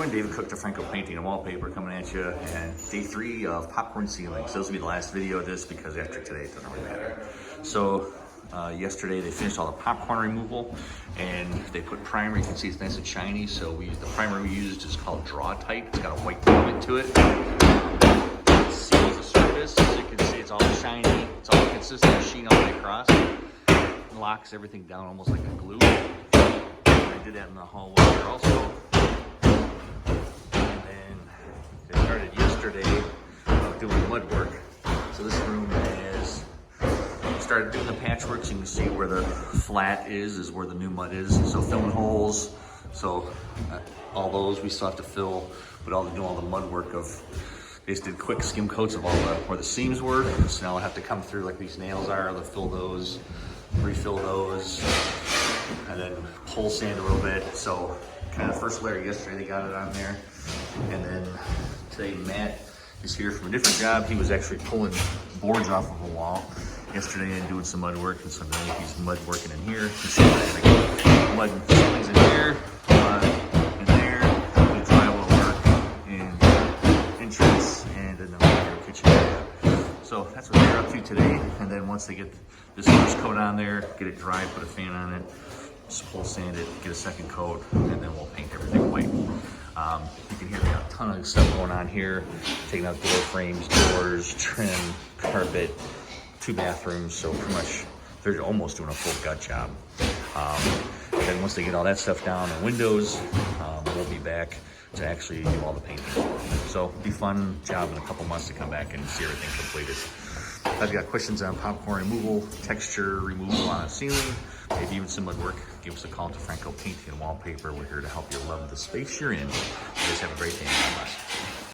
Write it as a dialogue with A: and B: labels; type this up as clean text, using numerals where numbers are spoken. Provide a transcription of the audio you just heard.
A: everyone, David Cook, Franco Painting and Wallpaper coming at you, and day 3 of popcorn ceiling. So this will be the last video of this because after today it doesn't really matter. So yesterday they finished all the popcorn removal and they put primer. You can see it's nice and shiny. So the primer we used is called Draw Tight. It's got a white pigment to it. It seals the surface. As you can see, it's all shiny. It's all consistent sheen all the way across. It locks everything down almost like a glue. I did that in the hallway here also. And then they started yesterday doing mud work. So this room is started doing the patchwork, so you can see where the flat is where the new mud is. So filling holes. So all those we still have to fill, but doing all the mud work of. They just did quick skim coats of all where the seams were. So now I'll have to come through like these nails are. They'll fill those, refill those, and then pole sand a little bit. So kind of the first layer yesterday, they got it on there. And then today Matt is here from a different job. He was actually pulling boards off of a wall yesterday and doing some mud work. And so now he's mud working in here. You can see like mud ceilings in here, in there, the drywall work in entrance, and in the kitchen area. So that's what they're up to today. And then once they get this first coat on there, get it dry, put a fan on it, just pull sand it, get a second coat, and then we'll paint everything white. You can hear we got a ton of stuff going on here, taking out door frames, doors, trim, carpet, 2 bathrooms. So pretty much they're almost doing a full gut job. And then once they get all that stuff down and windows, we'll be back to actually do all the painting. So it'll be a fun job in a couple months to come back and see everything completed. If you've got questions on popcorn removal, texture removal on a ceiling, maybe even some mud work, give us a call to Franco Painting and Wallpaper. We're here to help you love the space you're in. You guys have a great day. God bless.